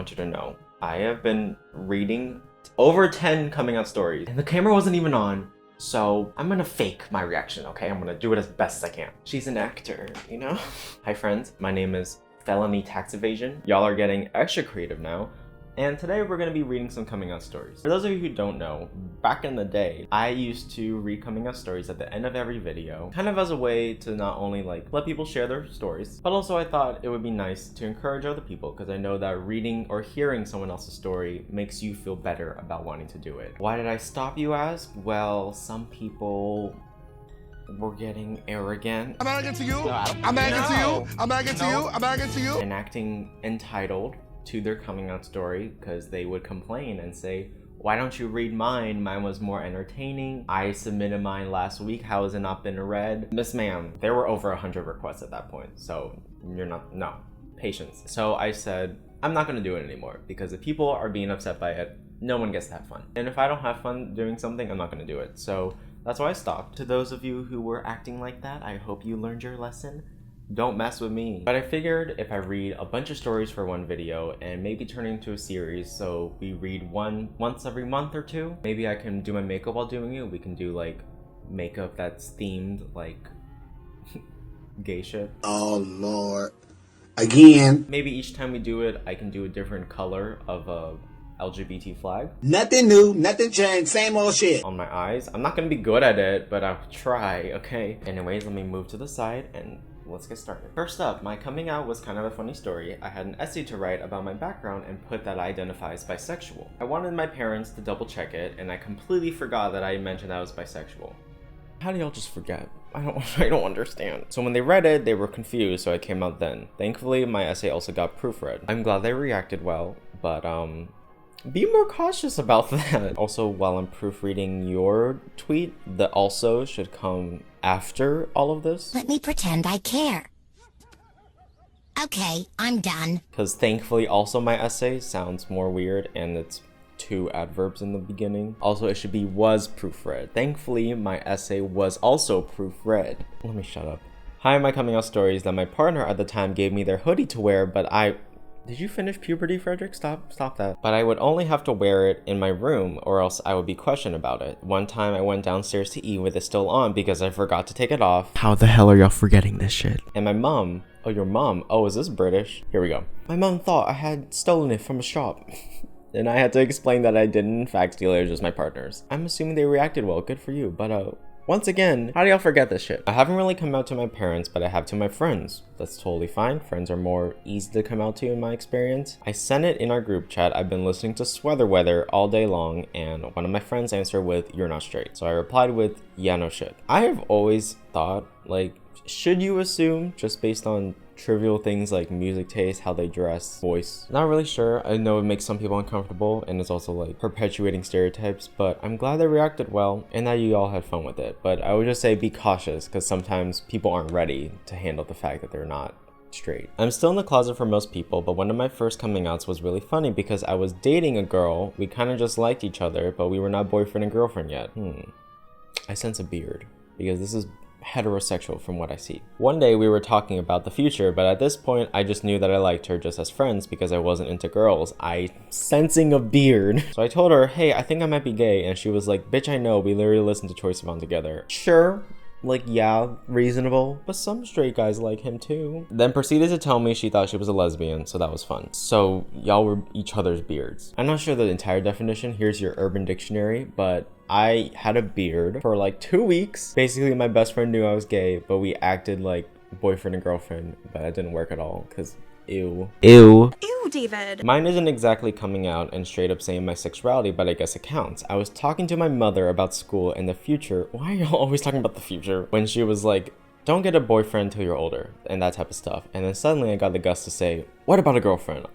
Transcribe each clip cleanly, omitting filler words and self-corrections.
want you to know. I have been reading over 10 coming out stories, and the camera wasn't even on, so I'm gonna fake my reaction, okay? I'm gonna do it as best as I can. She's an actor, you know? Hi friends, my name is Felony Tax Evasion. Y'all are getting extra creative now. And today we're gonna be reading some coming out stories. For those of you who don't know, back in the day, I used to read coming out stories at the end of every video, kind of as a way to not only like let people share their stories, but also I thought it would be nice to encourage other people, because I know that reading or hearing someone else's story makes you feel better about wanting to do it. Why did I stop, you ask? Well, some people were getting arrogant. I'm arrogant to you. No, I'm arrogant to you. I'm arrogant to you. I'm arrogant to you. And acting entitled to their coming out story, because they would complain and say, why don't you read mine? Mine was more entertaining. I submitted mine last week. How has it not been read? Miss ma'am, there were over 100 requests at that point, so you're not, no, patience. So I said, I'm not gonna do it anymore, because if people are being upset by it, no one gets to have fun. And if I don't have fun doing something, I'm not gonna do it. So that's why I stopped. To those of you who were acting like that, I hope you learned your lesson. Don't mess with me. But I figured if I read a bunch of stories for one video and maybe turn it into a series, so we read one once every month or two, maybe I can do my makeup while doing it. We can do like makeup that's themed like gay shit. Oh Lord. Again. Maybe each time we do it, I can do a different color of a LGBT flag. Nothing new, nothing changed, same old shit. On my eyes. I'm not gonna be good at it, but I'll try, okay? Anyways, let me move to the side and let's get started. First up, my coming out was kind of a funny story. I had an essay to write about my background and put that I identify as bisexual. I wanted my parents to double check it, and I completely forgot that I mentioned I was bisexual. How do y'all just forget? I don't understand. So when they read it, they were confused, so I came out then. Thankfully, my essay also got proofread. I'm glad they reacted well, but be more cautious about that. Also, while I'm proofreading your tweet, the also should come after all of this. Let me pretend I care. Okay, I'm done. Because thankfully also my essay sounds more weird and it's 2 adverbs in the beginning. Also, it should be was proofread. Thankfully, my essay was also proofread. Let me shut up. Hi, my coming out story is that my partner at the time gave me their hoodie to wear, but Did you finish puberty, Frederic? Stop that. But I would only have to wear it in my room or else I would be questioned about it. One time I went downstairs to eat with it still on because I forgot to take it off. How the hell are y'all forgetting this shit? And my mom, oh, your mom, oh, is this British? Here we go. My mom thought I had stolen it from a shop. And I had to explain that I didn't in fact steal it, it was just my partner's. I'm assuming they reacted well, good for you, but once again, how do y'all forget this shit? I haven't really come out to my parents, but I have to my friends. That's totally fine. Friends are more easy to come out to in my experience. I sent it in our group chat. I've been listening to Sweather Weather all day long, and one of my friends answered with, "You're not straight." So I replied with, "Yeah, no shit." I have always thought, like, should you assume just based on trivial things like music taste, how they dress, voice? Not really sure. I know it makes some people uncomfortable and it's also like perpetuating stereotypes, but I'm glad they reacted well and that you all had fun with it. But I would just say be cautious, because sometimes people aren't ready to handle the fact that they're not straight. I'm still in the closet for most people, but one of my first coming outs was really funny because I was dating a girl. We kind of just liked each other, but we were not boyfriend and girlfriend yet. I sense a beard, because this is heterosexual from what I see. One day we were talking about the future, but at this point I just knew that I liked her just as friends because I wasn't into girls. I sensing a beard. So I told her, hey, I think I might be gay, and she was like, bitch, I know, we literally listened to Troye Sivan together. Sure. Like, yeah, reasonable, but some straight guys like him too. Then proceeded to tell me she thought she was a lesbian, so that was fun. So y'all were each other's beards. I'm not sure the entire definition. Here's your Urban Dictionary, but I had a beard for like 2 weeks. Basically, my best friend knew I was gay, but we acted like boyfriend and girlfriend, but it didn't work at all, because ew. Ew. Ew, David. Mine isn't exactly coming out and straight up saying my sexuality, but I guess it counts. I was talking to my mother about school and the future. Why are y'all always talking about the future? When she was like, don't get a boyfriend till you're older, and that type of stuff. And then suddenly I got the guts to say, what about a girlfriend?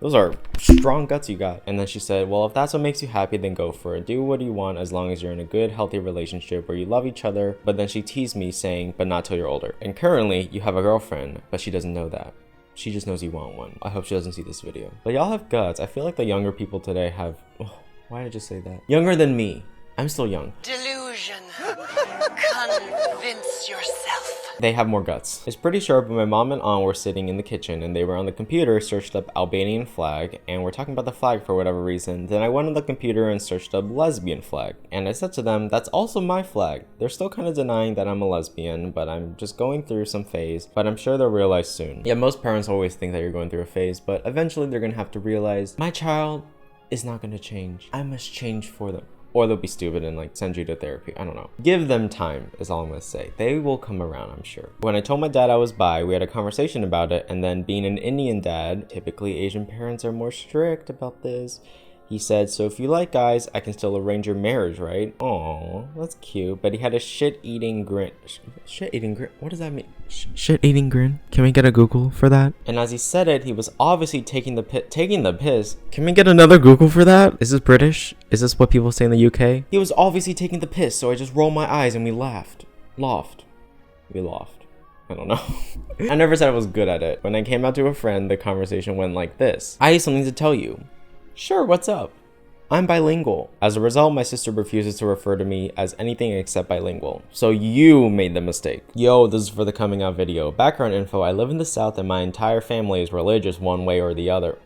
Those are strong guts you got. And then she said, well, if that's what makes you happy, then go for it. Do what you want as long as you're in a good, healthy relationship where you love each other. But then she teased me saying, but not till you're older. And currently you have a girlfriend, but she doesn't know that. She just knows you want one. I hope she doesn't see this video. But y'all have guts. I feel like the younger people today have... Oh, why did I just say that? Younger than me. I'm still young. Delusion. Convince yourself. They have more guts. It's pretty sharp, but my mom and aunt were sitting in the kitchen and they were on the computer, searched up Albanian flag, and we're talking about the flag for whatever reason. Then I went on the computer and searched up lesbian flag, and I said to them, that's also my flag. They're still kind of denying that I'm a lesbian, but I'm just going through some phase, but I'm sure they'll realize soon. Yeah, most parents always think that you're going through a phase, but eventually they're gonna have to realize, my child is not gonna change. I must change for them. Or they'll be stupid and like send you to therapy. I don't know. Give them time is all I'm gonna say. They will come around, I'm sure. When I told my dad I was bi, we had a conversation about it, and then being an Indian dad, typically Asian parents are more strict about this. He said, so if you like guys, I can still arrange your marriage, right? Aw, that's cute. But he had a shit-eating grin. Shit-eating grin? What does that mean? Shit-eating grin? Can we get a Google for that? And as he said it, he was obviously taking the piss. Can we get another Google for that? Is this British? Is this what people say in the UK? He was obviously taking the piss, so I just rolled my eyes and we laughed. We laughed. I don't know. I never said I was good at it. When I came out to a friend, the conversation went like this. I have something to tell you. Sure, what's up? I'm bilingual. As a result, my sister refuses to refer to me as anything except bilingual. So you made the mistake. Yo, this is for the coming out video. Background info, I live in the South and my entire family is religious one way or the other.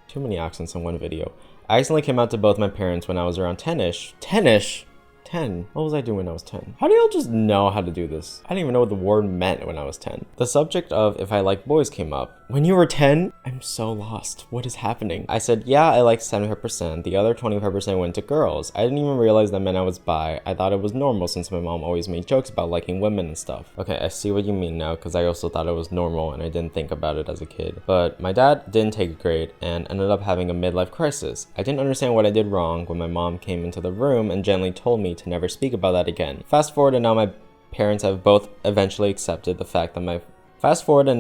Too many accents in one video. I accidentally came out to both my parents when I was around 10-ish. 10-ish? 10. What was I doing when I was 10? How do y'all just know how to do this? I didn't even know what the word meant when I was 10. The subject of if I like boys came up. When you were 10? I'm so lost. What is happening? I said, yeah, I like 75%. The other 25% went to girls. I didn't even realize that meant I was bi. I thought it was normal since my mom always made jokes about liking women and stuff. Okay, I see what you mean now because I also thought it was normal and I didn't think about it as a kid. But my dad didn't take it great and ended up having a midlife crisis. I didn't understand what I did wrong when my mom came into the room and gently told me to never speak about that again. Fast forward and now my parents have both eventually accepted the fact that Fast forward and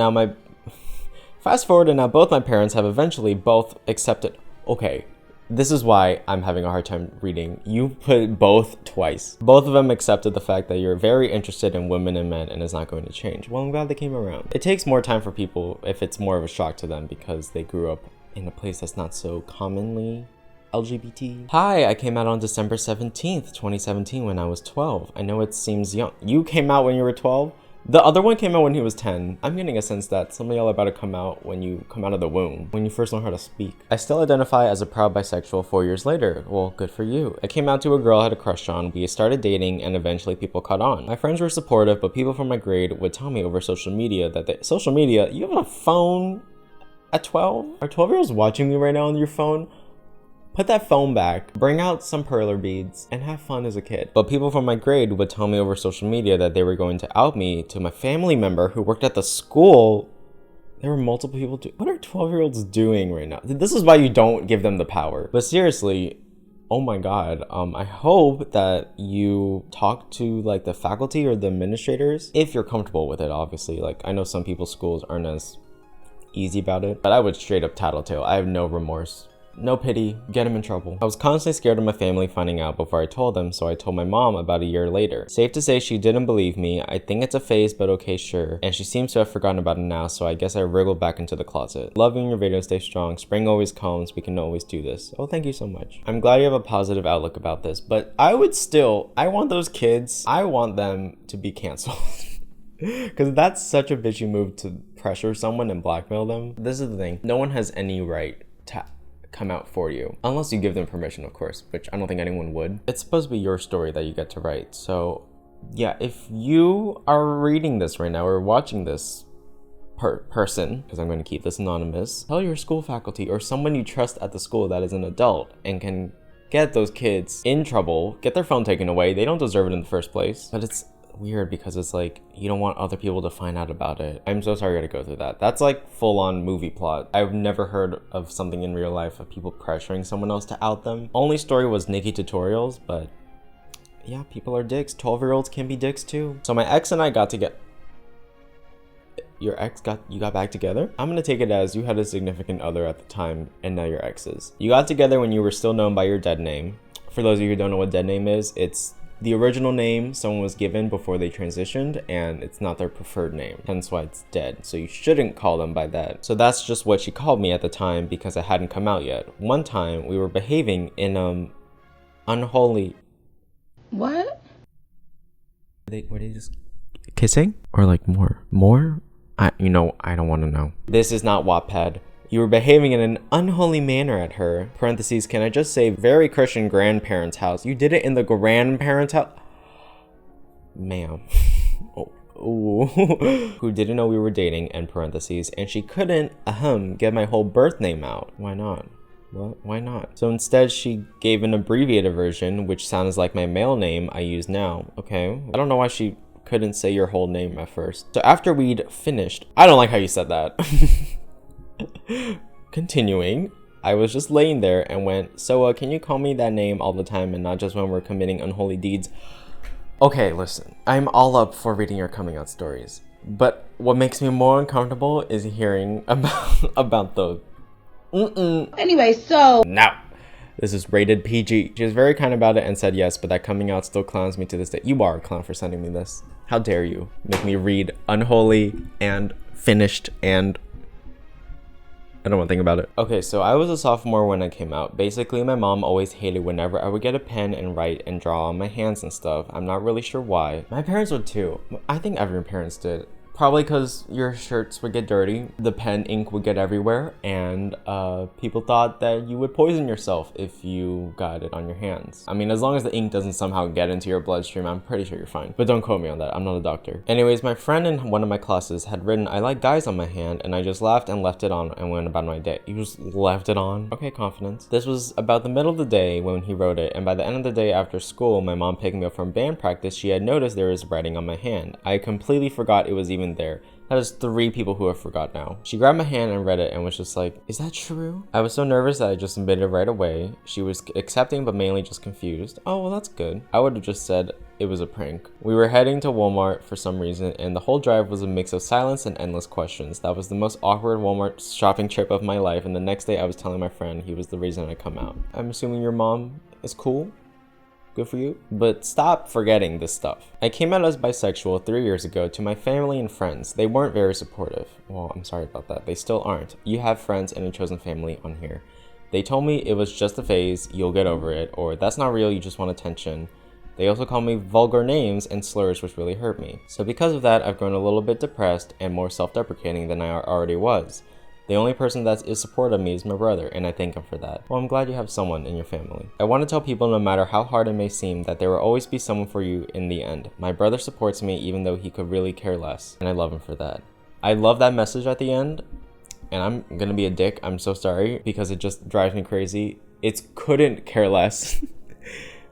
now both my parents have eventually both accepted. Okay, this is why I'm having a hard time reading. You put both twice. Both of them accepted the fact that you're very interested in women and men and it's not going to change. Well, I'm glad they came around. It takes more time for people if it's more of a shock to them because they grew up in a place that's not so commonly LGBT. Hi, I came out on December 17th, 2017 when I was 12. I know it seems young. You came out when you were 12? The other one came out when he was 10. I'm getting a sense that some of y'all are about to come out when you come out of the womb, when you first learn how to speak. I still identify as a proud bisexual 4 years later. Well, good for you. I came out to a girl I had a crush on, we started dating, and eventually people caught on. My friends were supportive, but people from my grade would tell me over social media that social media, you have a phone at 12? Are 12-year-olds watching me right now on your phone? Put that phone back, bring out some perler beads, and have fun as a kid. But people from my grade would tell me over social media that they were going to out me to my family member who worked at the school. There were multiple people what are 12-year-olds doing right now? This is why you don't give them the power. But seriously, oh my god, I hope that you talk to like the faculty or the administrators if you're comfortable with it, obviously. Like, I know some people's schools aren't as easy about it, but I would straight up tattletale. I have no remorse. No pity, get him in trouble. I was constantly scared of my family finding out before I told them, so I told my mom about a year later. Safe to say she didn't believe me. I think it's a phase, but okay, sure. And she seems to have forgotten about it now, so I guess I wriggled back into the closet. Loving your video, stay strong. Spring always comes, we can always do this. Oh, thank you so much. I'm glad you have a positive outlook about this, but I want those kids, I want them to be canceled. Because that's such a bitchy move to pressure someone and blackmail them. This is the thing, no one has any right to come out for you unless you give them permission, of course, which I don't think anyone would. It's supposed to be your story that you get to write. So yeah, if you are reading this right now or watching this person, because I'm going to keep this anonymous, tell your school faculty or someone you trust at the school that is an adult and can get those kids in trouble, get their phone taken away. They don't deserve it in the first place. But it's weird because it's like you don't want other people to find out about it. I'm so sorry you had to go through that. That's like full-on movie plot. I've never heard of something in real life of people pressuring someone else to out them. Only story was Nikki tutorials, but yeah, people are dicks. 12-year-olds can be dicks too. So my ex and I got to get you got back together? I'm gonna take it as you had a significant other at the time and now you're exes. You got together when you were still known by your dead name. For those of you who don't know what dead name is, it's the original name someone was given before they transitioned, and it's not their preferred name, hence why it's dead. So you shouldn't call them by that. So that's just what she called me at the time because I hadn't come out yet. One time we were behaving in unholy. What? Were they just kissing? Or like more? More? I don't want to know. This is not Wattpad. You were behaving in an unholy manner at her. Parentheses, can I just say, very Christian grandparents' house. You did it in the grandparents' house? Ma'am. Ooh. Who didn't know we were dating, end parentheses, and she couldn't, get my whole birth name out. Why not? What? Why not? So instead, she gave an abbreviated version, which sounds like my male name I use now. Okay. I don't know why she couldn't say your whole name at first. So after we'd finished, I don't like how you said that. Continuing, I was just laying there and went, so can you call me that name all the time and not just when we're committing unholy deeds? Okay, listen, I'm all up for reading your coming out stories, but what makes me more uncomfortable is hearing about the Anyway, so no. This is rated PG. She was very kind about it and said yes, but that coming out still clowns me to this day. You are a clown for sending me this. How dare you make me read unholy and finished and I don't want to think about it. Okay, so I was a sophomore when I came out. Basically, my mom always hated whenever I would get a pen and write and draw on my hands and stuff. I'm not really sure why. My parents would too. I think every parents did. Probably because your shirts would get dirty, the pen ink would get everywhere, and people thought that you would poison yourself if you got it on your hands. I mean, as long as the ink doesn't somehow get into your bloodstream, I'm pretty sure you're fine. But don't quote me on that, I'm not a doctor. Anyways, my friend in one of my classes had written, I like guys on my hand, and I just laughed and left it on and went about my day. You just left it on? Okay, confidence. This was about the middle of the day when he wrote it, and by the end of the day after school, my mom picked me up from band practice, she had noticed there was writing on my hand. I completely forgot it was even there. That is 3 people who have forgot now. She grabbed my hand and read it and was just like, is that true? I was so nervous that I just admitted right away. She was accepting but mainly just confused. Oh, well, that's good. I would have just said it was a prank. We were heading to Walmart for some reason and the whole drive was a mix of silence and endless questions. That was the most awkward Walmart shopping trip of my life, and the next day I was telling my friend he was the reason I come out. I'm assuming your mom is cool? Good for you. But stop forgetting this stuff. I came out as bisexual 3 years ago to my family and friends. They weren't very supportive. Well, I'm sorry about that. They still aren't. You have friends and a chosen family on here. They told me it was just a phase, you'll get over it, or that's not real, you just want attention. They also called me vulgar names and slurs, which really hurt me. So because of that, I've grown a little bit depressed and more self-deprecating than I already was. The only person that is supportive of me is my brother, and I thank him for that. Well, I'm glad you have someone in your family. I want to tell people, no matter how hard it may seem, that there will always be someone for you in the end. My brother supports me even though he could really care less, and I love him for that. I love that message at the end, and I'm gonna be a dick, I'm so sorry, because it just drives me crazy. It's couldn't care less.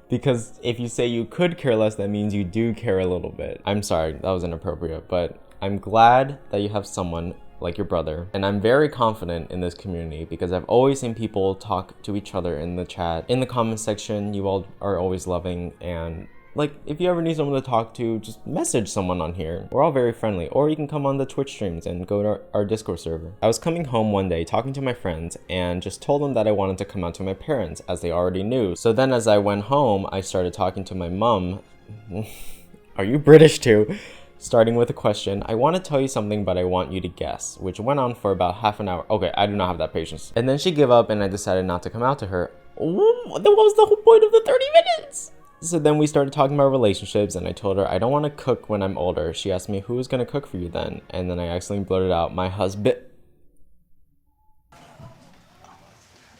Because if you say you could care less, that means you do care a little bit. I'm sorry, that was inappropriate, but I'm glad that you have someone like your brother, and I'm very confident in this community because I've always seen people talk to each other in the chat, in the comment section. You all are always loving, and like if you ever need someone to talk to, just message someone on here. We're all very friendly, or you can come on the Twitch streams and go to our Discord server. I was coming home one day talking to my friends and just told them that I wanted to come out to my parents, as they already knew. So then as I went home, I started talking to my mom. Are you British too? Starting with a question, I want to tell you something but I want you to guess, which went on for about half an hour. Okay, I do not have that patience. And then she gave up and I decided not to come out to her. What was the whole point of the 30 minutes? So then we started talking about relationships and I told her I don't want to cook when I'm older. She asked me who is going to cook for you then? And then I accidentally blurted out, my husband.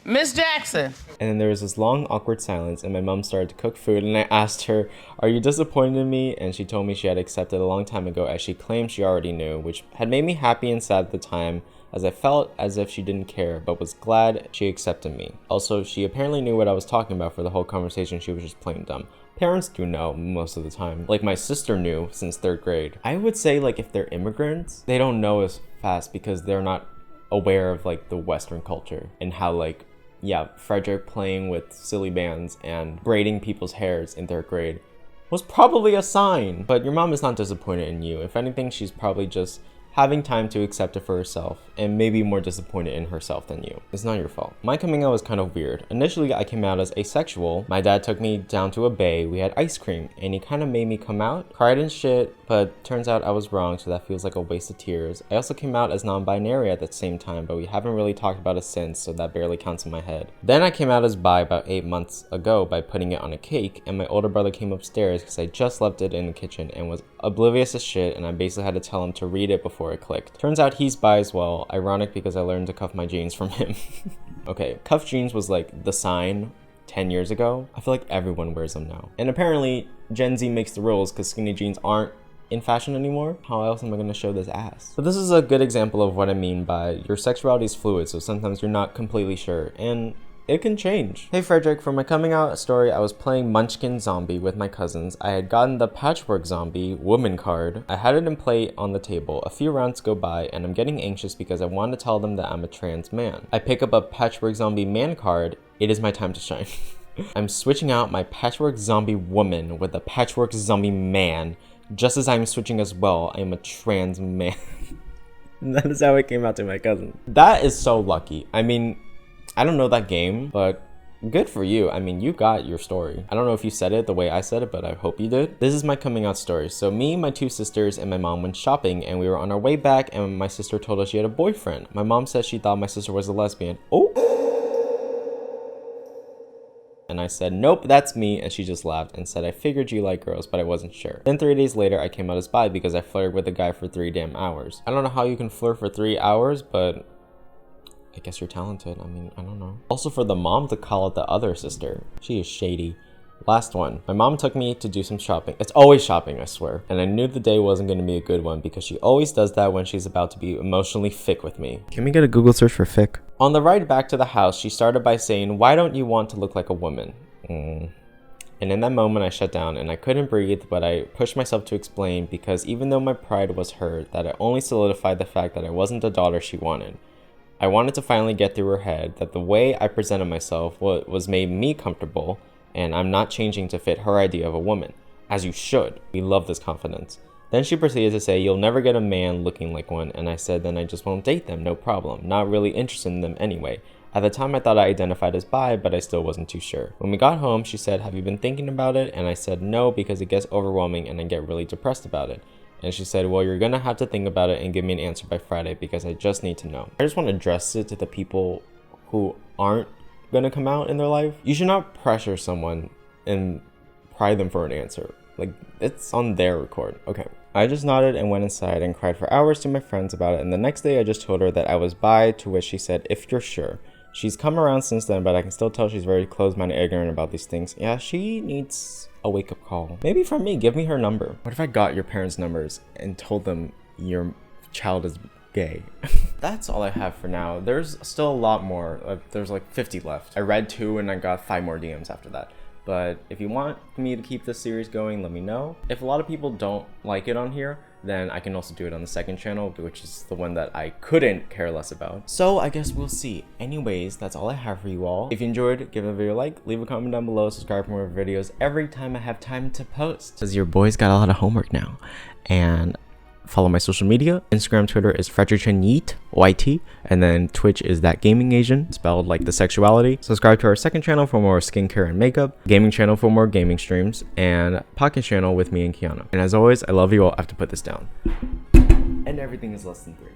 Miss Jackson. And then there was this long awkward silence and my mom started to cook food and I asked her, are you disappointed in me? And she told me she had accepted a long time ago, as she claimed she already knew, which had made me happy and sad at the time, as I felt as if she didn't care, but was glad she accepted me. Also, she apparently knew what I was talking about for the whole conversation. She was just plain dumb. Parents do know most of the time. Like my sister knew since 3rd grade. I would say like if they're immigrants, they don't know as fast because they're not aware of like the Western culture and how like, yeah, Frederic playing with silly bands and braiding people's hairs in 3rd grade was probably a sign. But your mom is not disappointed in you. If anything, she's probably just having time to accept it for herself, and maybe more disappointed in herself than you. It's not your fault. My coming out was kind of weird. Initially, I came out as asexual. My dad took me down to a bay, we had ice cream, and he kind of made me come out. Cried and shit, but turns out I was wrong, so that feels like a waste of tears. I also came out as non-binary at the same time, but we haven't really talked about it since, so that barely counts in my head. Then I came out as bi about 8 months ago by putting it on a cake, and my older brother came upstairs because I just left it in the kitchen and was oblivious as shit, and I basically had to tell him to read it before it clicked. Turns out he's bi as well, ironic because I learned to cuff my jeans from him. Okay, cuff jeans was like the sign 10 years ago. I feel like everyone wears them now. And apparently Gen Z makes the rules because skinny jeans aren't in fashion anymore. How else am I going to show this ass? But this is a good example of what I mean by your sexuality is fluid, so sometimes you're not completely sure, and it can change. Hey Frederic, for my coming out story, I was playing Munchkin Zombie with my cousins. I had gotten the Patchwork Zombie woman card. I had it in play on the table. A few rounds go by and I'm getting anxious because I want to tell them that I'm a trans man. I pick up a Patchwork Zombie man card. It is my time to shine. I'm switching out my Patchwork Zombie woman with a Patchwork Zombie man. Just as I'm switching as well, I am a trans man. That is how it came out to my cousin. That is so lucky. I mean, I don't know that game, but good for you. I mean, you got your story. I don't know if you said it the way I said it, but I hope you did. This is my coming out story. So me, my 2 sisters, and my mom went shopping, and we were on our way back, and my sister told us she had a boyfriend. My mom said she thought my sister was a lesbian. Oh! And I said, nope, that's me, and she just laughed and said, I figured you like girls, but I wasn't sure. Then 3 days later, I came out as bi because I flirted with a guy for 3 damn hours. I don't know how you can flirt for 3 hours, but I guess you're talented. I mean, I don't know. Also for the mom to call out the other sister. She is shady. Last one. My mom took me to do some shopping. It's always shopping, I swear. And I knew the day wasn't going to be a good one because she always does that when she's about to be emotionally thick with me. Can we get a Google search for thick? On the ride back to the house, she started by saying, why don't you want to look like a woman? And in that moment, I shut down and I couldn't breathe, but I pushed myself to explain because even though my pride was hurt, that it only solidified the fact that I wasn't the daughter she wanted. I wanted to finally get through her head that the way I presented myself was made me comfortable, and I'm not changing to fit her idea of a woman. As you should. We love this confidence. Then she proceeded to say, you'll never get a man looking like one, and I said then I just won't date them, no problem. Not really interested in them anyway. At the time I thought I identified as bi, but I still wasn't too sure. When we got home, she said, have you been thinking about it? And I said no, because it gets overwhelming and I get really depressed about it. And she said, well, you're gonna have to think about it and give me an answer by Friday because I just need to know. I just want to address it to the people who aren't gonna come out in their life. You should not pressure someone and pry them for an answer. Like, it's on their record. Okay. I just nodded and went inside and cried for hours to my friends about it. And the next day I just told her that I was bi, to which she said, if you're sure. She's come around since then, but I can still tell she's very closed-minded and ignorant about these things. Yeah, she needs a wake-up call. Maybe from me, give me her number. What if I got your parents' numbers and told them your child is gay? That's all I have for now. There's still a lot more. There's like 50 left. I read 2 and I got 5 more DMs after that. But if you want me to keep this series going, let me know. If a lot of people don't like it on here, then I can also do it on the second channel, which is the one that I couldn't care less about. So I guess we'll see. Anyways, that's all I have for you all. If you enjoyed, give the video a like, leave a comment down below, subscribe for more videos every time I have time to post. Because your boy's got a lot of homework now. And follow my social media. Instagram, Twitter is Frederic Chen YT, and then Twitch is That Gaming Asian, spelled like the sexuality. Subscribe to our second channel for more skincare and makeup, gaming channel for more gaming streams, and pocket channel with me and Kiana. And as always, I love you all. I have to put this down. And everything is less than 3.